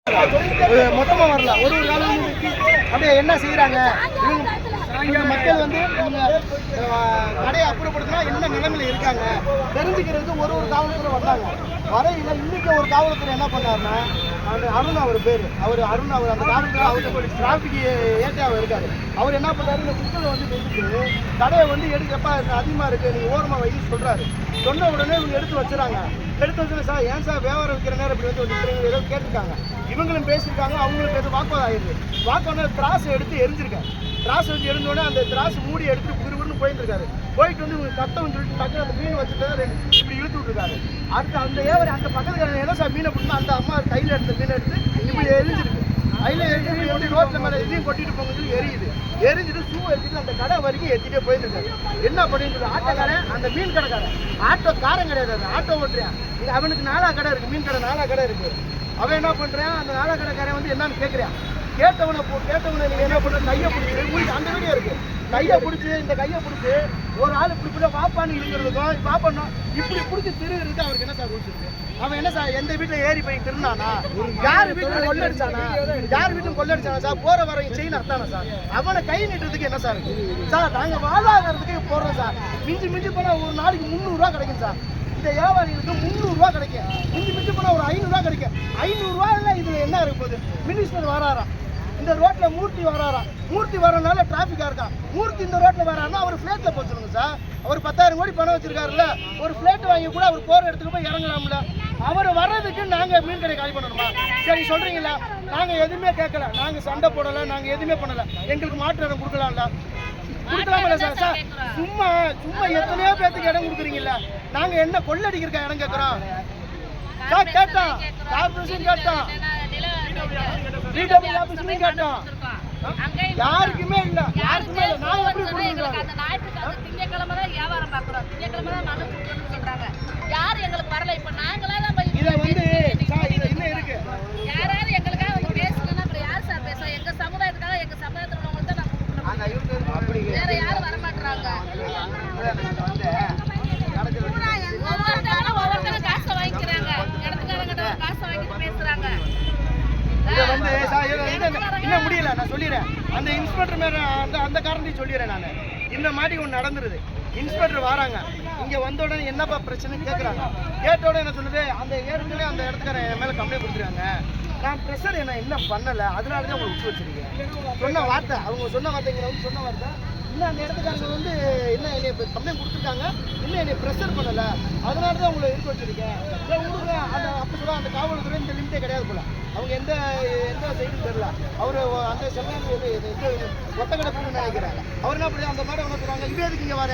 மொத்தமாக வரல. ஒரு காலம் அப்படியே என்ன செய்கிறாங்க மக்கள் வந்து கடையை அப்புறப்படுத்தினா என்ன நிலைமையில் இருக்காங்க தெரிஞ்சுக்கிறதுக்கு ஒரு காவல்துறை வந்தாங்க. வரையில் இன்னைக்கு ஒரு காவல்துறை என்ன பண்ணாருன்னா, அருண் அவர் பேர், அருண் அவர் அந்த காவல்துறை அவர் டிராஃபிக் ஏற்றாக இருக்காரு. அவர் என்ன பண்ணுறாரு, இந்த குப்பலை வந்து எடுத்துட்டு கடையை வந்து எடுக்கப்பா அதிகமாக இருக்குது நீங்கள் ஓரமாக வைன்னு சொல்கிறாரு. சொன்ன உடனே இவங்க எடுத்து வச்சுறாங்க. எடுத்து வச்சுருங்க சார், ஏன் சார் வியாபாரம் வைக்கிற நேரம் இப்படி வந்து நிற்கிறீங்க ஏதோ கேட்டிருக்காங்க. இவங்களும் பேசியிருக்காங்க, அவங்களுக்கு எது வாக்குவாதம் ஆயிடுது. வாக்குவாதம் திராசை எடுத்து எரிஞ்சிருக்கேன். திராசை வச்சு எரிஞ்சோடனே அந்த திராசு மூடி எடுத்துட்டு குருன்னு போயிருக்காரு. போயிட்டு வந்து இவங்க கட்டம்னு சொல்லிட்டு டக்குனு அந்த மீன் வச்சுட்டு இப்படி இழுத்து விட்டுருக்காரு. அடுத்து அந்த ஏவரை அந்த பக்கத்துக்காரங்க என்ன சார் மீனை பிடிச்சா அந்த அம்மா கையில் எடுத்த மீனை எடுத்து இப்படி எரிஞ்சிருக்கு. கையில் எரிஞ்சு எப்படி ரோட்டில் மேலே இதையும் கொட்டிட்டு போங்க எரியுது. எரிஞ்சிட்டு ஷூ எடுத்துட்டு அந்த கடை வரைக்கும் ஏற்றிட்டே போயிருக்காரு. என்ன பண்ணிட்டு சொல்லி ஆட்டோக்காரன் அந்த மீன் கடைக்காரன் ஆட்டோ காரம் கிடையாது, அது ஆட்டோ ஓட்டுறேன். அவனுக்கு 4 கடை இருக்குது, மீன் கடை 4 கடை இருக்குது. அவன் என்ன பண்ணுறான், அந்த 4 கடைக்காரன் வந்து என்னன்னு கேட்குறான். கேட்டவனை நீங்கள் என்ன பண்ணுற கையை பிடிச்சி உங்களுக்கு அந்த வீடியோ இருக்குது. கையை பிடிச்சி இந்த கையை பிடிச்சி ஒரு ஆள் இப்படி இப்படி வாப்பான்னு இருக்கிறதுக்கும் வாப்பா இப்படி பிடிச்சி திருடுறதுக்கு அவருக்கு என்ன சார் ரூல்ஸ் இருக்கு? அவன் என்ன சார் எந்த வீட்டில் ஏறி போய் திருநானா, யார் வீட்டில் கொள்ளடிச்சானா, யார் வீட்டிலும் கொள்ளடிச்சானா சார், போற வர செயின் அத்தானா சார், அவனை கை நீட்டுறதுக்கு என்ன சார் இருக்கு சார்? நாங்கள் வாழ்வாதாரத்துக்கு போடுறோம் சார். மிஞ்சி போனால் ஒரு நாளைக்கு 300 ரூபா கிடைக்கும் சார். இந்த வியாபாரிகளுக்கு 300 ரூபா கிடைக்கும். மிஞ்சி போனால் ஒரு 500 ரூபா கிடைக்கும். 500 ரூபாயில் இதில் என்ன இருக்க போகுது? மினிஸ்டர் வராராம், இந்த ரோட்ல மூர்த்தி வராராம். மூர்த்தி வரனால டிராஃபிக்கா இருக்கா. மூர்த்தி இந்த ரோட்ல வராருன்னா அவர் ஃபிளைட்ல போக சொல்லுங்க சார். அவர் 10,000 கோடி பணம் வச்சிருக்காருல்ல, ஒரு ஃபிளைட் வாங்கி கூட அவர் போற இடத்துக்கு போய் இறங்கலாம்ல. அவர் வர்றதுக்கு நாங்க மீன் கடை காலி பண்ணணுமா? சரி சொல்றீங்களா, நாங்க எதுவுமே கேட்கல, நாங்க சண்டை போடல, நாங்க எதுவுமே பண்ணல, எங்களுக்கு மாற்று இடம் கொடுக்கலாம்ல, கொடுக்கலாம்ல சார்? சார் சும்மா எத்தனையோ பேத்துக்கு இடம் கொடுக்குறீங்கல்ல, நாங்க என்ன கொள்ளடிக்கிறக்க இடம் கேட்கறோம் சார்? கேட்டோம், கார்பரேஷன் கேட்டோம், பிடபிள்யூ ஆபீஸ்லயும் கேட்டோம், யாருக்குமே இல்ல, யாருக்குமே இல்ல. நான் எப்படி கொடுக்குறேன்? அந்த ஞாயிற்றுக்கிழமை திங்கக்கிழமை தான் வியாபாரம் பார்க்குறோம், திங்கக்கிழமை தான் மனு கொடுக்கணும்னு சொல்றாங்க. யாரும் எங்களுக்கு வரல. இப்ப நாங்களே தான் இதை வந்து என்ன இருக்கு, யாராவது எங்களுக்காக வந்து பேசணும்னா அப்புறம் யார் சார் பேச? எங்க சமுதாயத்துக்காக எங்க சமுதாயத்தில் உள்ளவங்களுக்கு தான் நாங்கள் கொடுக்கணும், வேற யாரும் வரமாட்டுறாங்க. ஒவ்வொருத்தரும் காசை வாங்கிக்கிறாங்க, இடத்துக்காரங்கிட்ட காசை வாங்கிட்டு பேசுறாங்க. இதை வந்து இன்னும் முடியல. நான் சொல்லிடுறேன், அந்த இன்ஸ்பெக்டர் மேல அந்த காரணத்தையும் சொல்லிடுறேன். நான் இந்த மாதிரி ஒன்று நடந்துருது. இன்ஸ்பெக்டர் வராங்க, இங்கே வந்த உடனே என்னப்பா பிரச்சனைன்னு கேட்குறாங்க. கேட்ட உடனே என்ன சொல்லுது, அந்த ஏற்கனவே அந்த இடத்துக்காரன் என் மேலே கம்ப்ளைண்ட் கொடுத்துருக்காங்க, நான் ப்ரெஷர் என்ன பண்ணலை, அதனால தான் உங்களை விட்டு வச்சிருக்கேன். சொன்ன வார்த்தை, அவங்க சொன்ன வார்த்தைங்களை வந்து சொன்ன வார்த்தை, இன்னும் அந்த இடத்துக்காரங்க வந்து என்ன என்னை கம்ப்ளைண்ட் கொடுத்துருக்காங்க, இன்னும் என்னை ப்ரெஷர் பண்ணலை, அதனால தான் உங்களை இருக்க வச்சிருக்கேன். உங்களுக்கு அந்த அப்போ சொல்ல அந்த காவல்துறை இந்த லிமிட்டே கிடையாது போல. அவங்க எந்த சைடும் தெரியல. அவர் அந்த சமயம் ஒத்த கிடப்புன்னு நினைக்கிறாங்க. அவர் என்ன பண்ணி அந்த மாதிரி என்ன சொல்றாங்க, இவன் எதுக்கு இங்கே வர,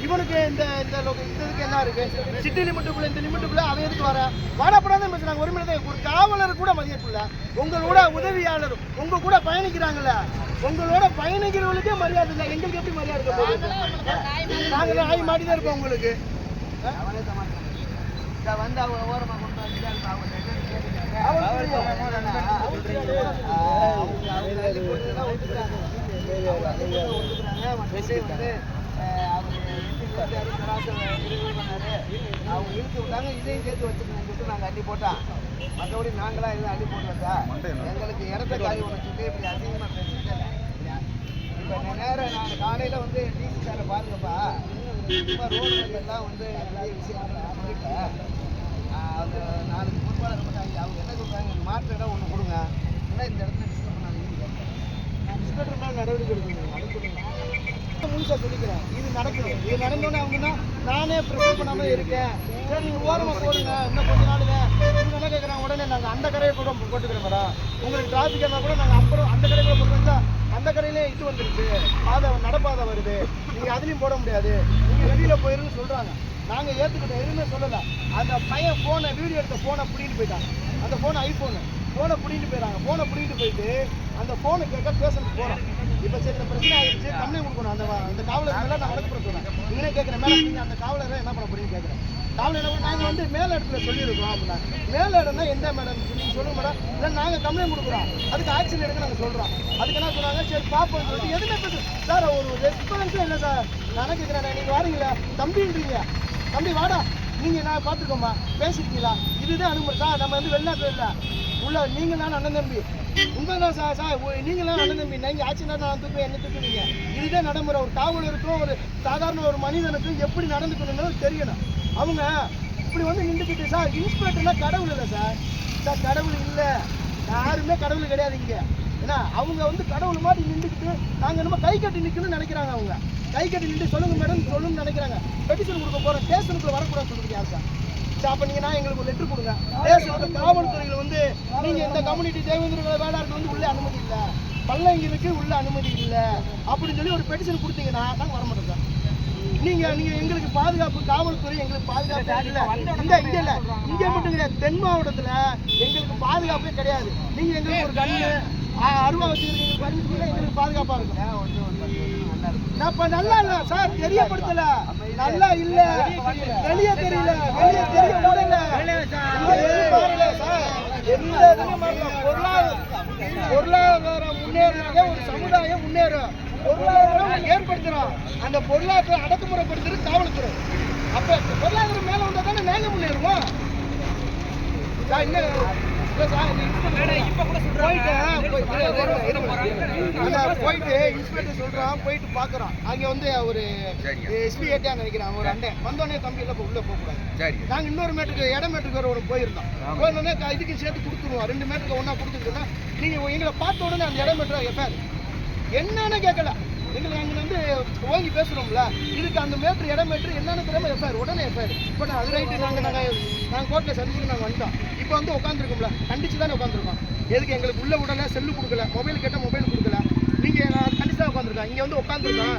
இவனுக்கு இந்த இதுக்கு என்ன இருக்கு, சிட்டி லிமிட்டுக்குள்ள இந்த லிமிட்டுக்குள்ள அவன் எதுக்கு வர, வாடப்படாதான் பேசுறாங்க. ஒரு மணி ஒரு காவலர் கூட மதியக்குள்ள, உங்களோட உதவியாளர் உங்க கூட பயணிக்கிறாங்கல்ல, உங்களோட பயணிக்கிறவங்களுக்கே மரியாதை இல்லை, எங்களுக்கு எப்படி மரியாதை இருக்க போகுது? நாங்களும் ஆய் மாட்டி தான் இருப்போம் உங்களுக்கு. வந்து அவங்க ஓரமாக கொண்டு அவங்க இழுத்து விட்டாங்க, இதையும் சேர்த்து வச்சுக்கணும்னு நாங்கள் அள்ளி போட்டோம். மற்றபடி நாங்களாம் எதுவும் அள்ளி போட்டு வந்தா எங்களுக்கு இடத்த காலி ஒன்று சொல்லி இப்படி அதிகமாக பேசிட்டு இப்போ நேரம் நான் காலையில் வந்து டிசி சாரை பாருங்கப்பா, சும்மா ரோடு எல்லாம் வந்து நிறைய விஷயம் சொல்லிட்டேன். அந்த 4 பொறுப்பாளர் பண்ணாங்க, அவங்க என்ன சொல்கிறாங்க, மாற்று இடம் ஒன்று கொடுங்க, இல்லை இந்த இடத்துல டிஸ்டர்ப் பண்ணாங்க, இன்ஸ்பெக்டர் மேலே நடவடிக்கை எடுக்கணும். முழுசாக சொல்லிக்கிறேன், இது நடக்குது. இது நடந்தோன்னே அவங்கன்னா நானே ப்ரெஷர் பண்ணாமல் இருக்கேன், சரி நீங்கள் ஓரமாக போடுங்க, இன்னும் கொஞ்ச நாள் இவங்க என்ன கேட்குறாங்க, உடனே நாங்கள் அந்த கரையை கூட போட்டுக்கிறோம் மேடம், உங்களுக்கு டிராஃபிக் இருந்தால் கூட நாங்கள் அப்புறம் அந்த கரையை போட்டு வந்தா அந்த கரையிலே இது வந்துருச்சு, பாதை நடப்பாதை வருது, நீங்கள் அதுலேயும் போட முடியாது, நீங்கள் வெளியில் போயிருன்னு சொல்கிறாங்க. நாங்கள் ஏற்றுக்கிட்டோம், எதுவுமே சொல்லலை. அந்த பையன் ஃபோனை வீடியோ எடுத்த ஃபோனை பிடிக்கிட்டு போயிட்டாங்க. அந்த ஃபோனை ஃபோனை பிடிக்கிட்டு போயிடறாங்க. ஃபோனை பிடிக்கிட்டு போயிட்டு அந்த ஃபோனை கேட்க பேசணுக்கு போகிறோம். இப்போ சரி இந்த பிரச்சனை ஆகிடுச்சு, கம்ப்ளைண்ட் கொடுக்கணும். அந்த காவலர் மேலே நான் வழக்கு போட சொன்னேன். நீங்களே கேட்குறேன், மேலே நீங்கள் அந்த காவலரை என்ன பண்ண போறீங்கன்னு கேட்குறேன். காவலர் என்ன பண்ண, நாங்கள் வந்து மேல் இடத்துல சொல்லியிருக்கோம் அப்படின்னா, மேல் இடம்னா எந்த மேடம் நீங்கள் சொல்லுங்க மேடம், இல்லை நாங்கள் கம்ப்ளைண்ட் கொடுக்குறோம், அதுக்கு ஆக்ஷன் எடுக்க நாங்கள் சொல்கிறோம். அதுக்கு என்ன சொன்னாங்க, சரி பார்ப்போம்னு சொல்லிட்டு எதுவுமே பேசு சார், ஒரு ரெஸ்பான்ஸும் இல்லை சார். நான் கேட்குறேன், நீங்கள் வாரீங்களா தம்பின்றீங்க, தம்பி வாடா நீங்கள் நான் பார்த்துருக்கோம்மா பேசிருக்கீங்களா? இதுதான் அனுமதி சார். நம்ம வந்து வெளிநாட்டில் இல்லை உள்ள நீங்கள் நான் அண்ணன் தம்பி உண்மைதான் சார். நீங்களாம் அண்ணன் தம்பி, நீங்கள் ஆச்சுன்னா நான் தூக்குவேன், என்ன தூக்குவீங்க? இதுதான் நடைமுறை. ஒரு காவலருக்கும் ஒரு சாதாரண ஒரு மனிதனுக்கும் எப்படி நடந்துக்கணும்னு தெரியணும். அவங்க இப்படி வந்து நின்றுக்கிட்டு சார் இன்ஸ்பெக்டர்னா கடவுள் இல்லை சார். சார் கடவுள் இல்லை, யாருமே கடவுள் கிடையாது இங்கே. ஏன்னா அவங்க வந்து கடவுள் மாதிரி நின்றுக்கிட்டு நாங்கள் என்னமோ கை கட்டி நிற்கணும்னு நினைக்கிறாங்க. அவங்க கை கட்டி நின்று சொல்லுங்க மேடம் சொல்லுன்னு நினைக்கிறாங்க. பெட்டிஷன் கொடுக்க போகிறோம், ஸ்டேஷனுக்குள்ள வரக்கூடாதுன்னு சொல்லுங்க யார் சார்? சார் அப்போ நீங்கள் எங்களுக்கு ஒரு லெட்டர் கொடுங்க. ஸ்டேஷன் காவல்துறையில் வந்து நீங்கள் இந்த கம்யூனிட்டி தேவேந்திர வேளாண்மை வந்து உள்ளே அனுமதி இல்லை, பல்லங்கிலுக்கு உள்ள அனுமதி இல்லை அப்படின்னு சொல்லி ஒரு பெட்டிஷன் கொடுத்தீங்கன்னா நாங்கள் வரமாட்டோம் சார். நீங்கள் எங்களுக்கு பாதுகாப்பு, காவல்துறை எங்களுக்கு பாதுகாப்பு இல்லை. இங்கே இல்லை, இங்கே மட்டும் கிடையாது, தென் மாவட்டத்தில் எங்களுக்கு பாதுகாப்பே கிடையாது. நீங்கள் எங்களுக்கு ஒரு கண்ணு அருவா வச்சுருக்கீங்க, பர்மிஷன் எங்களுக்கு பாதுகாப்பாக இருக்கும். நான் இப்போ நல்லா இல்லை சார், தெரியப்படுத்தல, நல்லா இல்லை, வெளியே தெரியல, வெளியே தெரிய முடியல சார். எந்த பொருளாதாரம் முன்னேறதே ஒரு சமுதாயம் முன்னேறும், பொருளாதாரம் ஏற்படுத்துறோம். அந்த பொருளாதார அடக்குமுறைப்படுத்துறது காவல்துறை. அப்போ பொருளாதாரம் மேலே வந்தால் தானே நாங்கள் முன்னேறுவோம் சார். இன்னும் போயிட்டு இன்ஸ்பெக்டர் சொல்றான், போயிட்டு பாக்குறோம். அங்க வந்து ஒரு எஸ்பி ஏட்டியா நினைக்கிறான், ஒரு அண்ணன் வந்தோடனே தம்பி எல்லாம் உள்ள போக கூடாது. நாங்க இன்னொரு மேட்டுக்கு இட மேட்டுக்கு வேற ஒரு போயிருந்தோம். போயிருந்தோடனே இதுக்கு சேர்த்து கொடுத்துருவோம், 2 மேட்டுக்கு ஒன்னா கொடுத்துருக்கோன்னா நீங்க எங்களை பார்த்த உடனே அந்த இட மேட்டர் எஃப்ஐஆர் என்னன்னு கேட்கல. எங்களுக்கு அங்கே வந்து ஓங்கி பேசுகிறோம்ல, இதுக்கு அந்த மேட்ரு இடம் மேட்ரு என்னென்னு தெரியாமல் எஃப்ஐஆர், உடனே எஃப்ஐஆர். இப்போ அது ரைட்டு, நாங்கள் கோர்ட்டில் சர்வீஸுக்கு நாங்கள் வந்துட்டோம். இப்போ வந்து உட்காந்துருக்கோம்ல, கண்டிச்சு தானே உட்காந்துருக்கோம். எதுக்கு எங்களுக்கு உள்ள விடலை, செல்லு கொடுக்கல, மொபைல் கேட்டால் மொபைல் கொடுக்கல, நீங்கள் கண்டிச்சு தான் உட்காந்துருக்கோம். இங்கே வந்து உட்காந்துருக்கோம்.